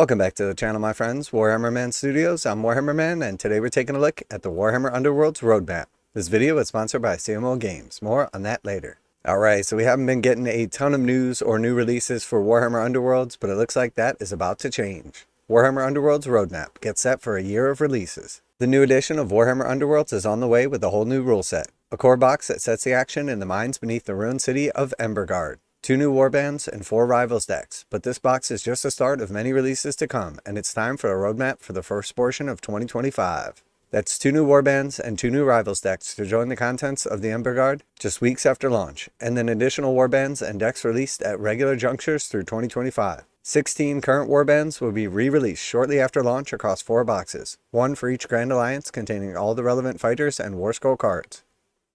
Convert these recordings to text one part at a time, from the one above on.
Welcome back to the channel, my friends. Warhammer Man Studios. I'm Warhammer Man, and today we're taking a look at the Warhammer Underworlds roadmap. This video is sponsored by CMO Games. More on that later. Alright, so we haven't been getting a ton of news or new releases for Warhammer Underworlds, but it looks like that is about to change. Warhammer Underworlds roadmap gets set for a year of releases. The new edition of Warhammer Underworlds is on the way with a whole new rule set. A core box that sets the action in the mines beneath the ruined city of Embergard. 2 new warbands and 4 rivals decks, but this box is just the start of many releases to come, and it's time for a roadmap for the first portion of 2025. That's 2 new warbands and 2 new rivals decks to join the contents of the Embergard just weeks after launch, and then additional warbands and decks released at regular junctures through 2025. 16 current warbands will be re-released shortly after launch across 4 boxes, 1 for each Grand Alliance containing all the relevant fighters and war scroll cards.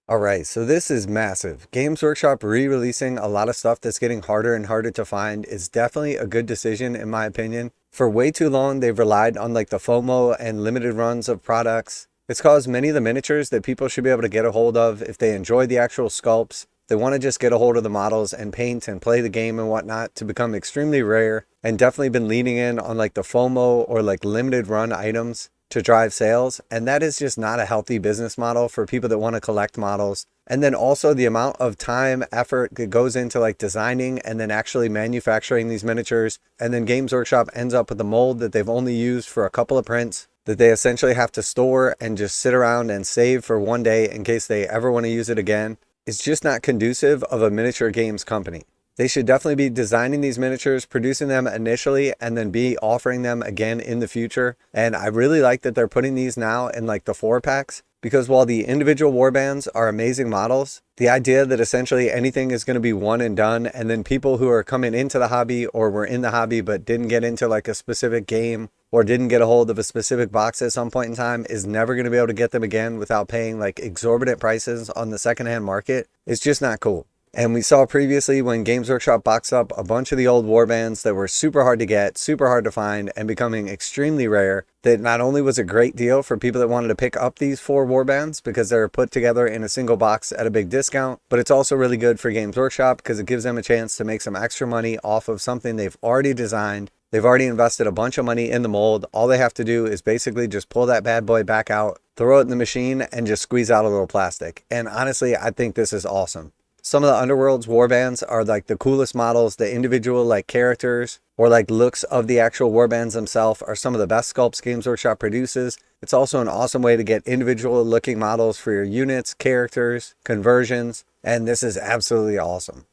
Alright, so this is massive. Games Workshop re-releasing a lot of stuff that's getting harder and harder to find is definitely a good decision in my opinion. For way too long, they've relied on like the FOMO and limited runs of products. It's caused many of the miniatures that people should be able to get a hold of if they enjoy the actual sculpts. They want to just get a hold of the models and paint and play the game and whatnot to become extremely rare, and definitely been leaning in on like the FOMO or like limited run items to drive sales, and that is just not a healthy business model for people that want to collect models. And then also the amount of time, effort that goes into like designing and then actually manufacturing these miniatures, and then Games Workshop ends up with a mold that they've only used for a couple of prints that they essentially have to store and just sit around and save for one day in case they ever want to use it again. It's just not conducive of a miniature games company. They should definitely be designing these miniatures, producing them initially, and then be offering them again in the future. And I really like that they're putting these now in like the 4-packs, because while the individual warbands are amazing models, the idea that essentially anything is going to be one and done, and then people who are coming into the hobby or were in the hobby but didn't get into like a specific game or didn't get a hold of a specific box at some point in time is never going to be able to get them again without paying like exorbitant prices on the secondhand market. It's just not cool. And we saw previously when Games Workshop boxed up a bunch of the old warbands that were super hard to get, super hard to find, and becoming extremely rare, that not only was a great deal for people that wanted to pick up these 4 warbands because they're put together in a single box at a big discount, but it's also really good for Games Workshop because it gives them a chance to make some extra money off of something they've already designed. They've already invested a bunch of money in the mold. All they have to do is basically just pull that bad boy back out, throw it in the machine, and just squeeze out a little plastic. And honestly, I think this is awesome. Some of the Underworlds warbands are like the coolest models. The individual like characters or like looks of the actual warbands themselves are some of the best sculpts Games Workshop produces. It's also an awesome way to get individual looking models for your units, characters, conversions, and this is absolutely awesome.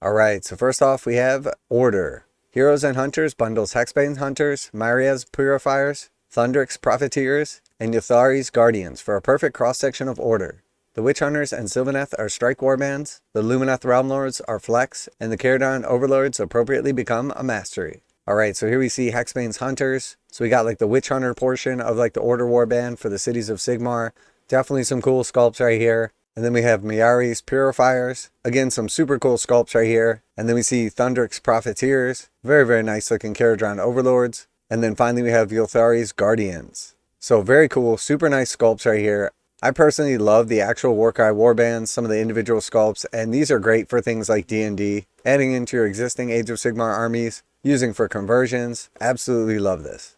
Alright, so first off we have Order. Heroes and Hunters bundles Hexbane Hunters, Myria's Purifiers, Thundrix Profiteers, and Yothari's Guardians for a perfect cross-section of Order. The Witch Hunters and Sylvaneth are Strike Warbands, the Lumineth Realm Lords are Flex, and the Caradon Overlords appropriately become a Mastery. Alright, so here we see Hexbane's Hunters. So we got like the Witch Hunter portion of like the Order Warband for the cities of Sigmar. Definitely some cool sculpts right here. And then we have Myria's Purifiers. Again, some super cool sculpts right here. And then we see Thundrix Profiteers. Very, very nice looking Caradon Overlords. And then finally we have Yothari's Guardians. So very cool, super nice sculpts right here. I personally love the actual warcry warbands, some of the individual sculpts, and these are great for things like D&D, adding into your existing Age of Sigmar armies, using for conversions. Absolutely love this.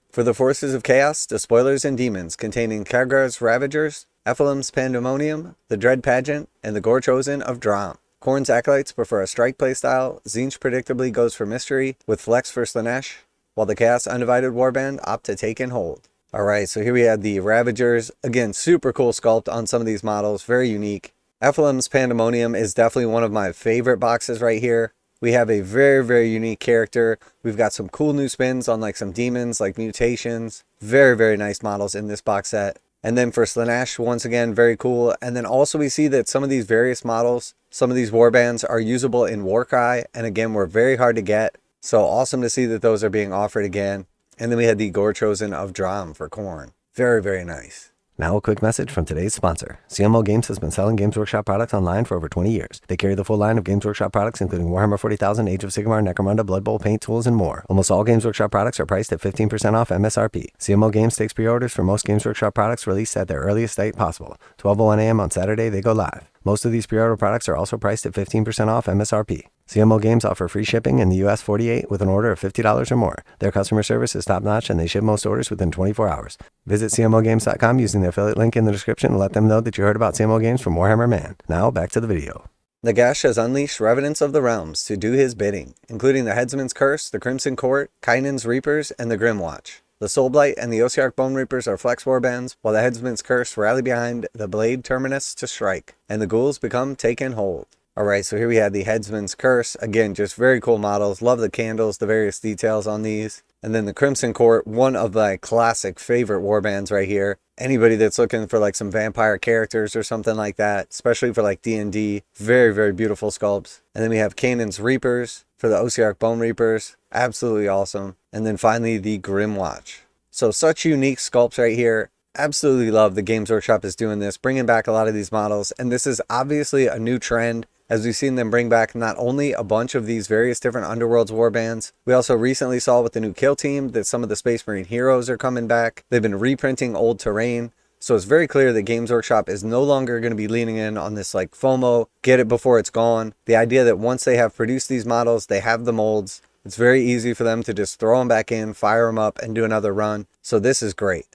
For the Forces of Chaos, Despoilers and Demons, containing Kagar's Ravagers, Ephelim's Pandemonium, the Dread Pageant, and the Gore Chosen of Dram. Khorne's Acolytes prefer a strike playstyle. Tzeentch predictably goes for mystery, with Flex for Slaanesh, while the Chaos Undivided Warband opt to take and hold. Alright, so here we have the Ravagers. Again, super cool sculpt on some of these models, very unique. Ephelim's Pandemonium is definitely one of my favorite boxes right here. We have a very, very unique character. We've got some cool new spins on like some demons, like mutations. Very, very nice models in this box set. And then for Slaanesh, once again, very cool. And then also we see that some of these various models, some of these warbands are usable in warcry, and again, were very hard to get. So awesome to see that those are being offered again. And then we had the Gore Chosen of Dram for Khorne. Very, very nice. Now a quick message from today's sponsor. CMO Games has been selling Games Workshop products online for over 20 years. They carry the full line of Games Workshop products, including Warhammer 40,000, Age of Sigmar, Necromunda, Blood Bowl, paint tools, and more. Almost all Games Workshop products are priced at 15% off MSRP. CMO Games takes pre-orders for most Games Workshop products released at their earliest date possible. 12:01 a.m. on Saturday, they go live. Most of these pre-order products are also priced at 15% off MSRP. CMO Games offer free shipping in the US 48 with an order of $50 or more. Their customer service is top-notch and they ship most orders within 24 hours. Visit CMOGames.com using the affiliate link in the description and let them know that you heard about CMO Games from Warhammer Man. Now, back to the video. Nagash has unleashed Revenants of the Realms to do his bidding, including the Headsman's Curse, the Crimson Court, Kainan's Reapers, and the Grimwatch. The Soulblight and the Osiark Bone Reapers are flex warbands, while the Headsman's Curse rally behind the Blade Terminus to strike, and the Ghouls become take and hold. Alright, so here we have the Headsman's Curse. Again, just very cool models. Love the candles, the various details on these. And then the Crimson Court, one of my classic favorite warbands right here. Anybody that's looking for like some vampire characters or something like that, especially for like D&D, very, very beautiful sculpts. And then we have Kainan's Reapers for the Osiark Bone Reapers. Absolutely awesome. And then finally the Grimwatch. So such unique sculpts right here. Absolutely love the Games Workshop is doing this, bringing back a lot of these models. And this is obviously a new trend, as we've seen them bring back not only a bunch of these various different Underworlds warbands, we also recently saw with the new Kill Team that some of the Space Marine heroes are coming back. They've been reprinting old terrain. So it's very clear that Games Workshop is no longer going to be leaning in on this like FOMO, get it before it's gone. The idea that once they have produced these models, they have the molds. It's very easy for them to just throw them back in, fire them up, and do another run. So this is great.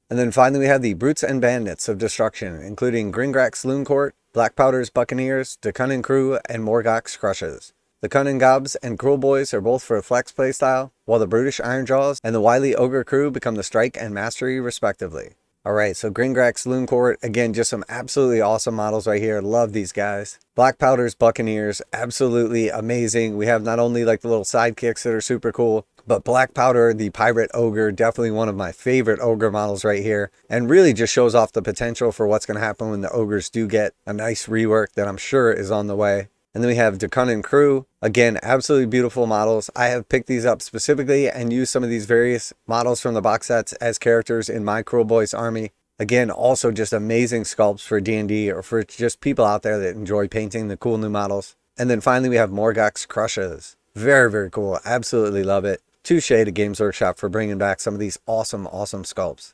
And then finally we have the Brutes and Bandits of Destruction, including Gringrak's Loon Court, Black Powder's Buccaneers, Dekunin Crew, and Morgoth's Crushes. The Cunning Gobs and kruleboyz are both for a flex playstyle, while the Brutish Ironjaws and the wily Ogre Crew become the Strike and Mastery respectively. Alright, so Gringrak's Loon Court, again, just some absolutely awesome models right here. Love these guys. Black Powder's Buccaneers, absolutely amazing. We have not only like the little sidekicks that are super cool, but Black Powder, the Pirate Ogre, definitely one of my favorite Ogre models right here. And really just shows off the potential for what's going to happen when the Ogres do get a nice rework that I'm sure is on the way. And then we have Dekunin Crew. Again, absolutely beautiful models. I have picked these up specifically and used some of these various models from the box sets as characters in my kruleboyz army. Again, also just amazing sculpts for D&D or for just people out there that enjoy painting the cool new models. And then finally we have Morgoth's Crushes. Very, very cool. Absolutely love it. Touche to Games Workshop for bringing back some of these awesome, awesome sculpts.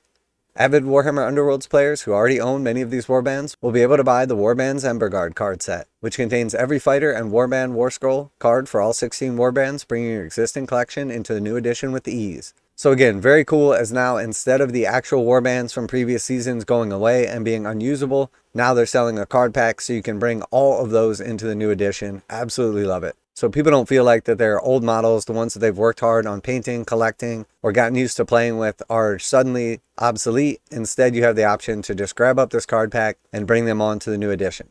Avid Warhammer Underworlds players who already own many of these warbands will be able to buy the Warbands Emberguard card set, which contains every fighter and warband war scroll card for all 16 warbands, bringing your existing collection into the new edition with ease. So again, very cool, as now instead of the actual warbands from previous seasons going away and being unusable, now they're selling a card pack so you can bring all of those into the new edition. Absolutely love it. So people don't feel like that their old models, the ones that they've worked hard on painting, collecting, or gotten used to playing with, are suddenly obsolete. Instead, you have the option to just grab up this card pack and bring them on to the new edition.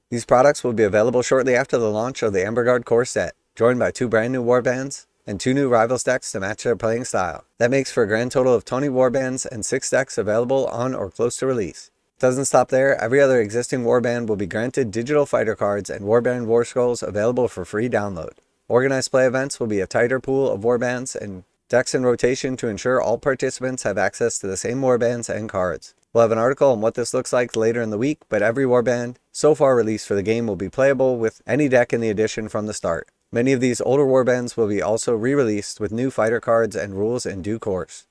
These products will be available shortly after the launch of the Emberguard core set, joined by 2 brand new warbands and 2 new rivals decks to match their playing style. That makes for a grand total of 20 warbands and 6 decks available on or close to release. Doesn't stop there. Every other existing warband will be granted digital fighter cards and warband war scrolls available for free download. Organized play events will be a tighter pool of warbands and decks in rotation to ensure all participants have access to the same warbands and cards. We'll have an article on what this looks like later in the week, but every warband so far released for the game will be playable with any deck in the edition from the start. Many of these older warbands will be also re-released with new fighter cards and rules in due course.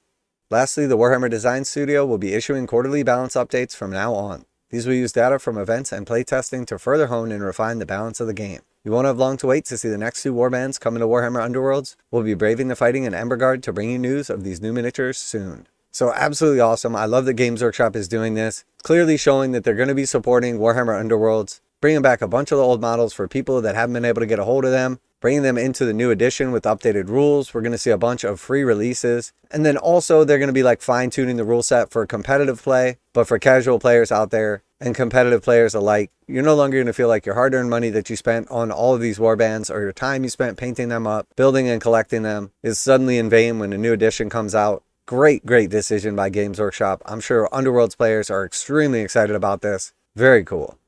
Lastly, the Warhammer Design Studio will be issuing quarterly balance updates from now on. These will use data from events and playtesting to further hone and refine the balance of the game. You won't have long to wait to see the next 2 warbands coming to Warhammer Underworlds. We'll be braving the fighting in Emberguard to bring you news of these new miniatures soon. So absolutely awesome. I love that Games Workshop is doing this. Clearly showing that they're going to be supporting Warhammer Underworlds, bringing back a bunch of the old models for people that haven't been able to get a hold of them, bringing them into the new edition with updated rules. We're going to see a bunch of free releases. And then also they're going to be like fine-tuning the rule set for competitive play. But for casual players out there and competitive players alike, you're no longer going to feel like your hard-earned money that you spent on all of these warbands or your time you spent painting them up, building and collecting them is suddenly in vain when a new edition comes out. Great, great decision by Games Workshop. I'm sure Underworlds players are extremely excited about this. Very cool.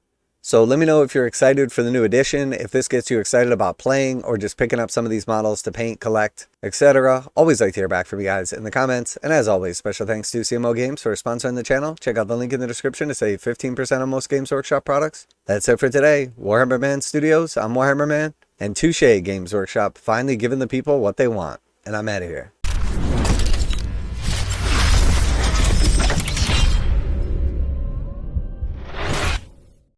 So let me know if you're excited for the new edition, if this gets you excited about playing or just picking up some of these models to paint, collect, etc. Always like to hear back from you guys in the comments. And as always, special thanks to CMO Games for sponsoring the channel. Check out the link in the description to save 15% on most Games Workshop products. That's it for today. Warhammer Man Studios, I'm Warhammer Man, and touche Games Workshop, finally giving the people what they want. And I'm out of here.